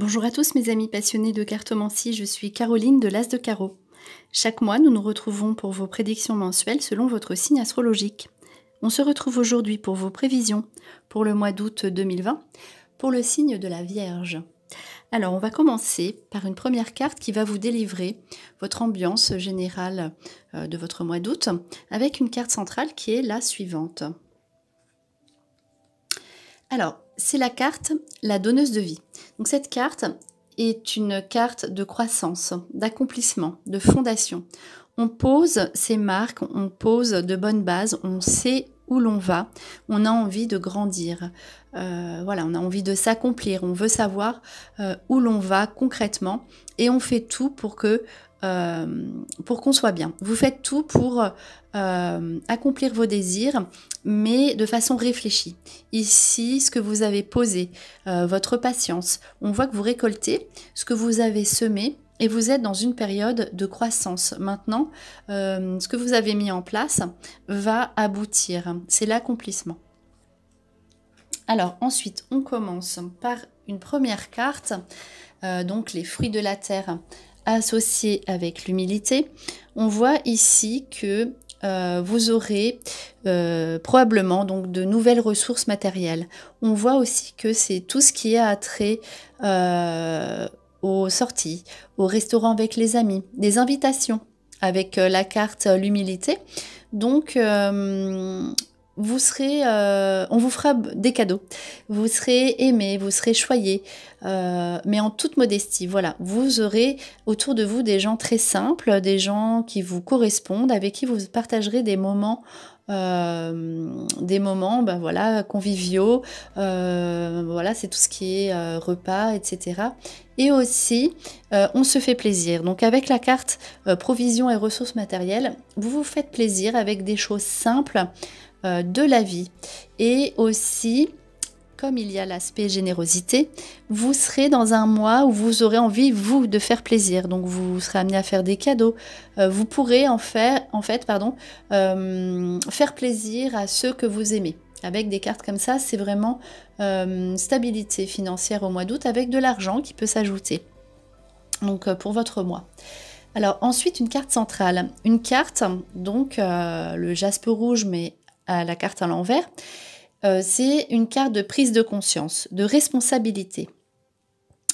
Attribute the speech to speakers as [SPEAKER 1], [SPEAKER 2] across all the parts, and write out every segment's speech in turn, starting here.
[SPEAKER 1] Bonjour à tous mes amis passionnés de cartomancie, je suis Caroline de l'As de Carreau. Chaque mois, nous nous retrouvons pour vos prédictions mensuelles selon votre signe astrologique. On se retrouve aujourd'hui pour vos prévisions pour le mois d'août 2020, pour le signe de la Vierge. Alors, on va commencer par une première carte qui va vous délivrer votre ambiance générale de votre mois d'août, avec une carte centrale qui est la suivante. Alors, c'est la carte la donneuse de vie. Donc cette carte est une carte de croissance, d'accomplissement, de fondation. On pose ses marques, on pose de bonnes bases, on sait où l'on va, on a envie de grandir, voilà, on a envie de s'accomplir, on veut savoir où l'on va concrètement et on fait tout pour qu'on soit bien. Vous faites tout pour accomplir vos désirs, mais de façon réfléchie. Ici, ce que vous avez posé, votre patience, on voit que vous récoltez ce que vous avez semé et vous êtes dans une période de croissance. Maintenant, ce que vous avez mis en place va aboutir. C'est l'accomplissement. Alors ensuite, on commence par une première carte, donc les fruits de la terre associés avec l'humilité. On voit ici que vous aurez probablement donc de nouvelles ressources matérielles. On voit aussi que c'est tout ce qui a trait aux sorties, au restaurant avec les amis, des invitations avec la carte l'humilité. Donc vous serez, on vous fera des cadeaux, vous serez aimé, vous serez choyé, mais en toute modestie. Voilà, vous aurez autour de vous des gens très simples, des gens qui vous correspondent, avec qui vous partagerez des moments ben voilà, conviviaux, voilà, c'est tout ce qui est repas, etc. Et aussi, on se fait plaisir. Donc avec la carte provision et ressources matérielles, vous vous faites plaisir avec des choses simples de la vie. Et aussi, comme il y a l'aspect générosité, vous serez dans un mois où vous aurez envie, vous, de faire plaisir. Donc vous serez amené à faire des cadeaux. Vous pourrez faire plaisir à ceux que vous aimez. Avec des cartes comme ça, c'est vraiment stabilité financière au mois d'août avec de l'argent qui peut s'ajouter. Donc pour votre mois. Alors ensuite, une carte centrale. Une carte, donc le jaspe rouge, mais à la carte à l'envers. C'est une carte de prise de conscience, de responsabilité.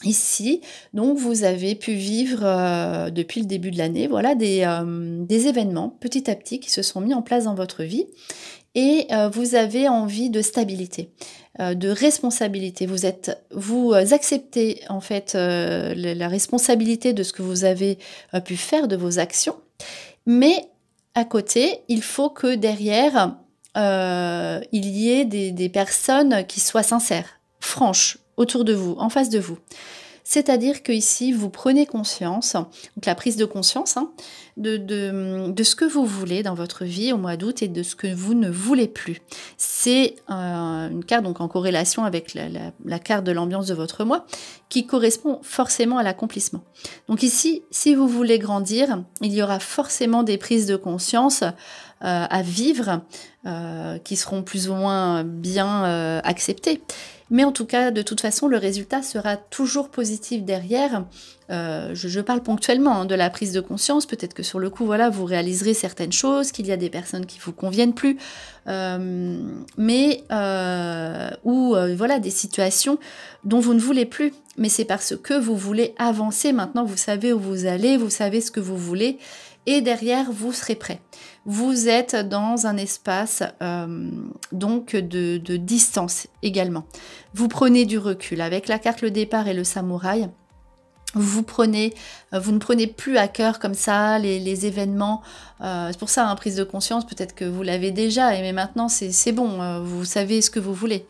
[SPEAKER 1] Ici, donc, vous avez pu vivre depuis le début de l'année, voilà, des événements petit à petit qui se sont mis en place dans votre vie et vous avez envie de stabilité, de responsabilité. Vous acceptez en fait la responsabilité de ce que vous avez pu faire, de vos actions, mais à côté, il faut que derrière il y ait des personnes qui soient sincères, franches, autour de vous, en face de vous. C'est-à-dire que ici, vous prenez conscience, donc la prise de conscience, de ce que vous voulez dans votre vie au mois d'août et de ce que vous ne voulez plus. C'est une carte donc en corrélation avec la carte de l'ambiance de votre mois qui correspond forcément à l'accomplissement. Donc ici, si vous voulez grandir, il y aura forcément des prises de conscience à vivre qui seront plus ou moins bien acceptées. Mais en tout cas, de toute façon, le résultat sera toujours positif derrière. Je parle ponctuellement de la prise de conscience. Peut-être que sur le coup, voilà, vous réaliserez certaines choses, qu'il y a des personnes qui vous conviennent plus, voilà, des situations dont vous ne voulez plus. Mais c'est parce que vous voulez avancer. Maintenant, vous savez où vous allez, vous savez ce que vous voulez. Et derrière, vous serez prêt. Vous êtes dans un espace donc de distance également. Vous prenez du recul. Avec la carte le départ et le samouraï, vous ne prenez plus à cœur comme ça les événements. C'est pour ça, prise de conscience, peut-être que vous l'avez déjà, mais maintenant c'est bon, vous savez ce que vous voulez.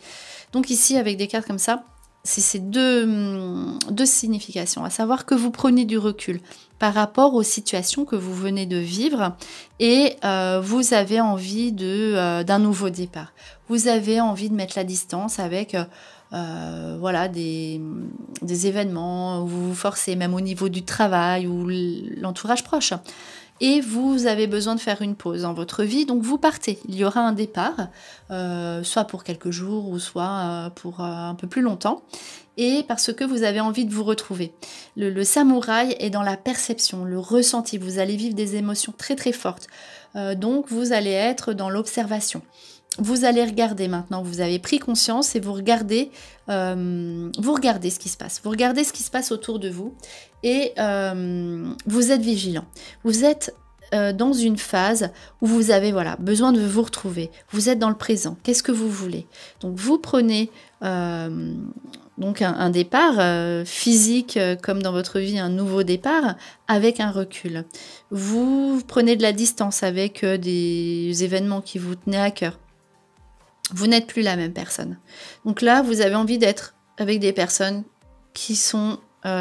[SPEAKER 1] Donc ici, avec des cartes comme ça, c'est ces deux significations, à savoir que vous prenez du recul par rapport aux situations que vous venez de vivre et vous avez envie d'un nouveau départ. Vous avez envie de mettre la distance avec voilà, des événements où vous vous forcez, même au niveau du travail ou l'entourage proche. et vous avez besoin de faire une pause dans votre vie, donc vous partez. Il y aura un départ, soit pour quelques jours ou soit pour un peu plus longtemps, et parce que vous avez envie de vous retrouver. Le samouraï est dans la perception, le ressenti, vous allez vivre des émotions très très fortes, donc vous allez être dans l'observation. Vous allez regarder maintenant, vous avez pris conscience et vous regardez ce qui se passe. Vous regardez ce qui se passe autour de vous et vous êtes vigilant. Vous êtes dans une phase où vous avez besoin de vous retrouver. Vous êtes dans le présent. Qu'est-ce que vous voulez? Donc vous prenez donc un départ physique comme dans votre vie, un nouveau départ avec un recul. Vous prenez de la distance avec des événements qui vous tenaient à cœur. Vous n'êtes plus la même personne. Donc là, vous avez envie d'être avec des personnes qui sont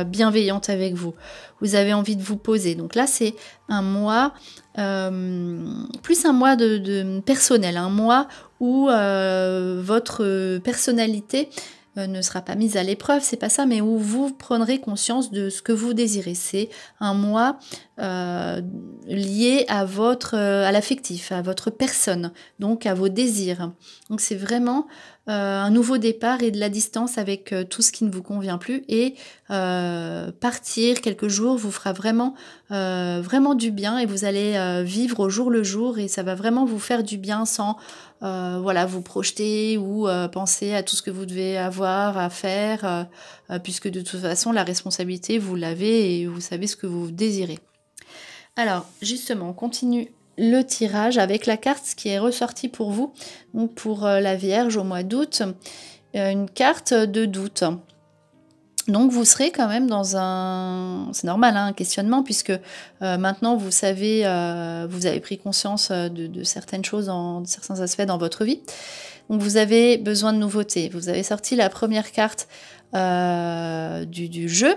[SPEAKER 1] bienveillantes avec vous. Vous avez envie de vous poser. Donc là, c'est un mois, plus un mois de personnel, un mois où votre personnalité ne sera pas mise à l'épreuve, c'est pas ça, mais où vous prendrez conscience de ce que vous désirez. C'est un mois lié à l'affectif, à votre personne, donc à vos désirs. Donc c'est vraiment un nouveau départ et de la distance avec tout ce qui ne vous convient plus, et partir quelques jours vous fera vraiment du bien, et vous allez vivre au jour le jour, et ça va vraiment vous faire du bien sans vous projeter ou penser à tout ce que vous devez avoir à faire, puisque de toute façon la responsabilité vous l'avez et vous savez ce que vous désirez. Alors justement, on continue le tirage avec la carte qui est ressortie pour vous, donc pour la Vierge au mois d'août, une carte de doute. Donc vous serez quand même dans c'est normal, un questionnement, puisque maintenant vous savez, vous avez pris conscience de certaines choses, de certains aspects dans votre vie. Donc vous avez besoin de nouveautés. Vous avez sorti la première carte du jeu.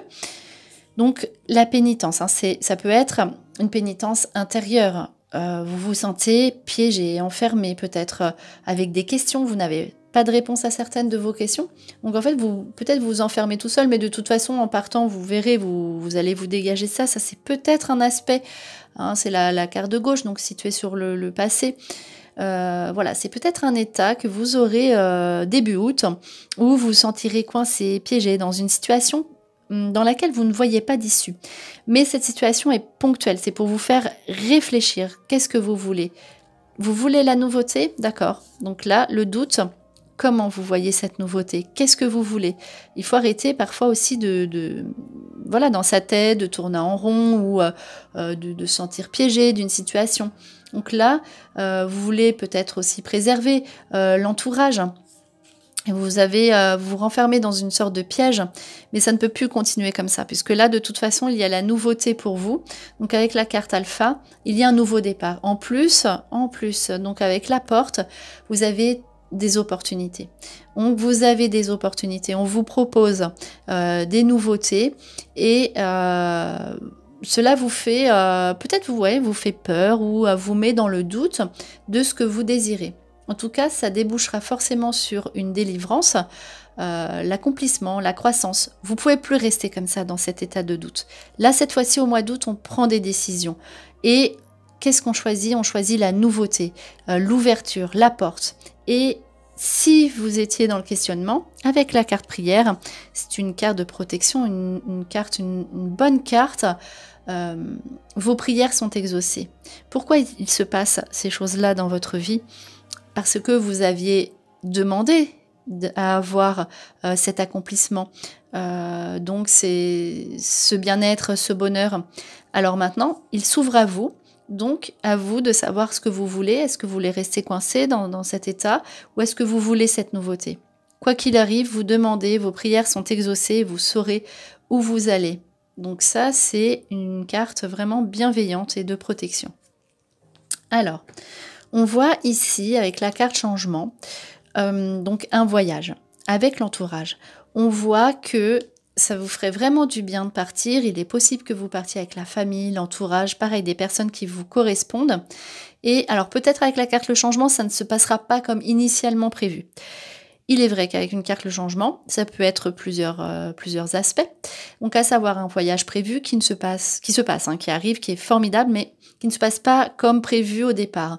[SPEAKER 1] Donc la pénitence, ça peut être une pénitence intérieure. Vous vous sentez piégé, enfermé, peut-être avec des questions, vous n'avez pas de réponse à certaines de vos questions. Donc en fait, peut-être vous enfermez tout seul, mais de toute façon, en partant, vous verrez, vous allez vous dégager de ça. Ça, c'est peut-être un aspect, c'est la carte de gauche, donc située sur le passé. C'est peut-être un état que vous aurez début août, où vous vous sentirez coincé, piégé dans une situation dans laquelle vous ne voyez pas d'issue. Mais cette situation est ponctuelle, c'est pour vous faire réfléchir. Qu'est-ce que vous voulez? Vous voulez la nouveauté? D'accord. Donc là, le doute, comment vous voyez cette nouveauté? Qu'est-ce que vous voulez? Il faut arrêter parfois aussi dans sa tête, de tourner en rond ou de sentir piégé d'une situation. Donc là, vous voulez peut-être aussi préserver l'entourage. Vous renfermez dans une sorte de piège, mais ça ne peut plus continuer comme ça, puisque là, de toute façon, il y a la nouveauté pour vous. Donc avec la carte alpha, il y a un nouveau départ. En plus, donc avec la porte, vous avez des opportunités. Donc vous avez des opportunités. On vous propose des nouveautés, et cela vous fait, peut-être vous fait peur, ou vous met dans le doute de ce que vous désirez. En tout cas, ça débouchera forcément sur une délivrance, l'accomplissement, la croissance. Vous ne pouvez plus rester comme ça dans cet état de doute. Là, cette fois-ci, au mois d'août, on prend des décisions. Et qu'est-ce qu'on choisit? On choisit la nouveauté, l'ouverture, la porte. Et si vous étiez dans le questionnement, avec la carte prière, c'est une carte de protection, une bonne carte. Vos prières sont exaucées. Pourquoi il se passe ces choses-là dans votre vie? Parce que vous aviez demandé à avoir cet accomplissement. Donc c'est ce bien-être, ce bonheur. Alors maintenant, il s'ouvre à vous. Donc à vous de savoir ce que vous voulez. Est-ce que vous voulez rester coincé dans cet état, ou est-ce que vous voulez cette nouveauté? Quoi qu'il arrive, vous demandez, vos prières sont exaucées, vous saurez où vous allez. Donc ça, c'est une carte vraiment bienveillante et de protection. Alors, on voit ici, avec la carte changement, donc un voyage avec l'entourage. On voit que ça vous ferait vraiment du bien de partir. Il est possible que vous partiez avec la famille, l'entourage, pareil, des personnes qui vous correspondent. Et alors peut-être avec la carte le changement, ça ne se passera pas comme initialement prévu. Il est vrai qu'avec une carte le changement, ça peut être plusieurs aspects. Donc à savoir un voyage prévu qui se passe, hein, qui arrive, qui est formidable, mais qui ne se passe pas comme prévu au départ.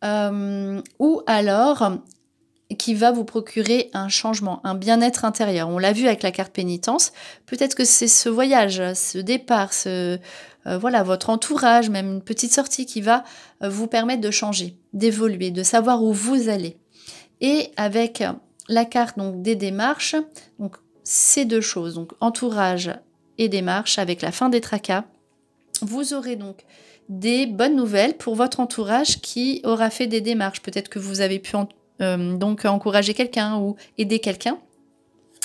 [SPEAKER 1] Ou alors qui va vous procurer un changement, un bien-être intérieur. On l'a vu avec la carte pénitence. Peut-être que c'est ce voyage, ce départ, voilà, votre entourage, même une petite sortie qui va vous permettre de changer, d'évoluer, de savoir où vous allez. Et avec la carte donc des démarches, donc ces deux choses, donc entourage et démarche, avec la fin des tracas, vous aurez donc des bonnes nouvelles pour votre entourage qui aura fait des démarches. Peut-être que vous avez pu donc encourager quelqu'un ou aider quelqu'un.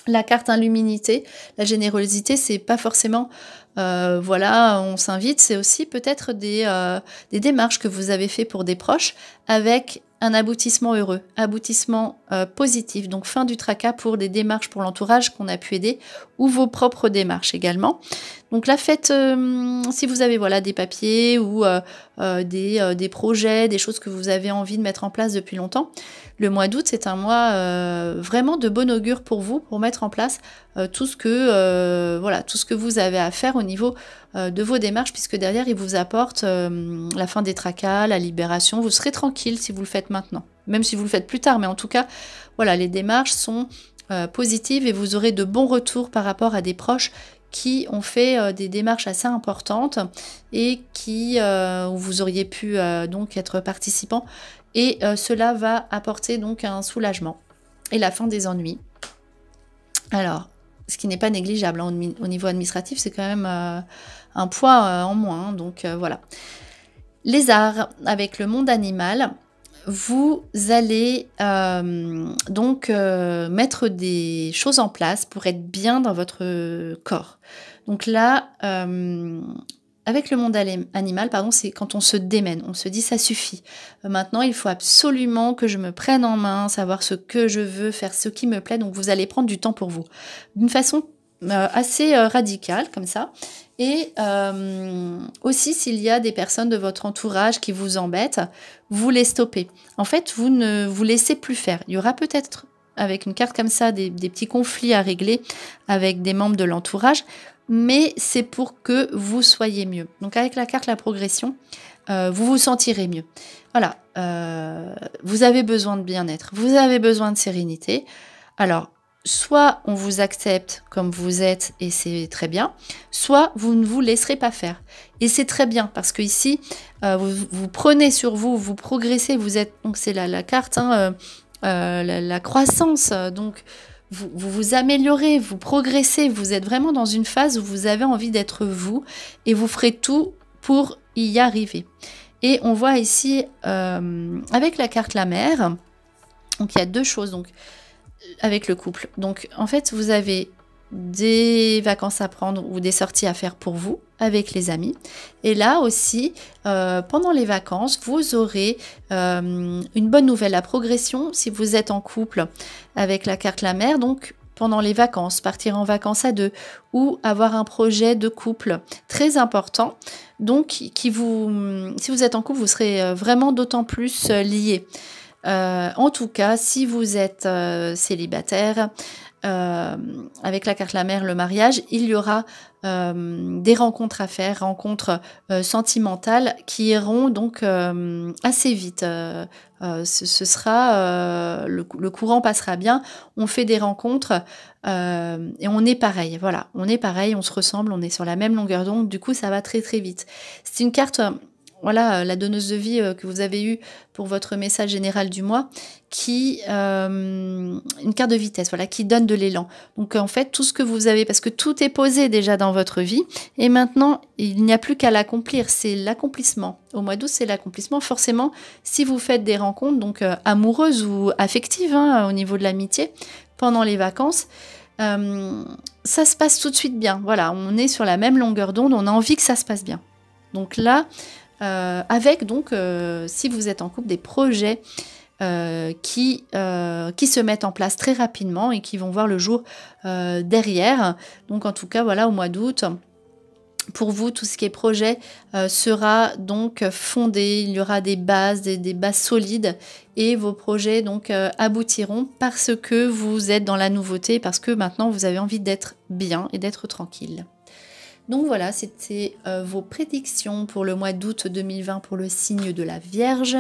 [SPEAKER 1] La carte luminité, la générosité, c'est pas forcément voilà, on s'invite, c'est aussi peut-être des démarches que vous avez fait pour des proches avec un aboutissement heureux, aboutissement positif, donc fin du tracas pour des démarches pour l'entourage qu'on a pu aider ou vos propres démarches également. Donc là, faites, si vous avez voilà, des papiers ou des projets, des choses que vous avez envie de mettre en place depuis longtemps, le mois d'août, c'est un mois vraiment de bon augure pour vous, pour mettre en place tout ce que vous avez à faire au niveau de vos démarches, puisque derrière, il vous apporte la fin des tracas, la libération. Vous serez tranquille si vous le faites maintenant, même si vous le faites plus tard. Mais en tout cas, voilà, les démarches sont positives et vous aurez de bons retours par rapport à des proches qui ont fait des démarches assez importantes et où vous auriez pu donc être participant. Et cela va apporter donc un soulagement et la fin des ennuis. Alors, ce qui n'est pas négligeable hein, au niveau administratif, c'est quand même un poids en moins. Hein, donc voilà. Les arts avec le monde animal, vous allez donc mettre des choses en place pour être bien dans votre corps. Donc là, avec le monde animal, pardon, c'est quand on se démène, on se dit ça suffit. Maintenant, il faut absolument que je me prenne en main, savoir ce que je veux, faire ce qui me plaît. Donc vous allez prendre du temps pour vous. D'une façon assez radicale, comme ça. Et aussi, s'il y a des personnes de votre entourage qui vous embêtent, vous les stoppez. En fait, vous ne vous laissez plus faire. Il y aura peut-être, avec une carte comme ça, des petits conflits à régler avec des membres de l'entourage, mais c'est pour que vous soyez mieux. Donc, avec la carte La Progression, vous vous sentirez mieux. Voilà, vous avez besoin de bien-être, vous avez besoin de sérénité. Alors, soit on vous accepte comme vous êtes et c'est très bien, soit vous ne vous laisserez pas faire. Et c'est très bien parce que ici, vous prenez sur vous, vous progressez, vous êtes, donc c'est la carte, hein, la croissance, donc vous vous améliorez, vous progressez, vous êtes vraiment dans une phase où vous avez envie d'être vous et vous ferez tout pour y arriver. Et on voit ici, avec la carte La Mer, donc il y a deux choses, donc avec le couple. Donc, en fait, vous avez des vacances à prendre ou des sorties à faire pour vous, avec les amis. Et là aussi, pendant les vacances, vous aurez une bonne nouvelle. La progression, si vous êtes en couple avec la carte La Mer, donc pendant les vacances, partir en vacances à deux ou avoir un projet de couple très important. Donc, si vous êtes en couple, vous serez vraiment d'autant plus liés. En tout cas, si vous êtes célibataire, avec la carte La Mer, le mariage, il y aura des rencontres à faire, rencontres sentimentales qui iront donc assez vite. Ce sera le courant passera bien. On fait des rencontres et on est pareil. Voilà, on est pareil, on se ressemble, on est sur la même longueur d'onde. Du coup, ça va très très vite. C'est une carte. Voilà, la donneuse de vie que vous avez eue pour votre message général du mois, une carte de vitesse, voilà, qui donne de l'élan. Donc en fait, tout ce que vous avez, parce que tout est posé déjà dans votre vie, et maintenant, il n'y a plus qu'à l'accomplir, c'est l'accomplissement. Au mois d'août, c'est l'accomplissement. Forcément, si vous faites des rencontres, donc amoureuses ou affectives, hein, au niveau de l'amitié, pendant les vacances, ça se passe tout de suite bien. Voilà, on est sur la même longueur d'onde, on a envie que ça se passe bien. Donc là, avec donc, si vous êtes en couple, des projets qui se mettent en place très rapidement et qui vont voir le jour derrière. Donc en tout cas, voilà, au mois d'août, Pour vous, tout ce qui est projet sera donc fondé, il y aura des bases, des bases solides et vos projets donc aboutiront parce que vous êtes dans la nouveauté, parce que maintenant vous avez envie d'être bien et d'être tranquille. Donc voilà, c'était vos prédictions pour le mois d'août 2020 pour le signe de la Vierge.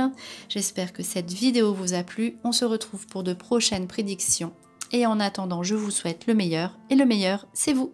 [SPEAKER 1] J'espère que cette vidéo vous a plu. On se retrouve pour de prochaines prédictions. Et en attendant, je vous souhaite le meilleur et le meilleur, c'est vous.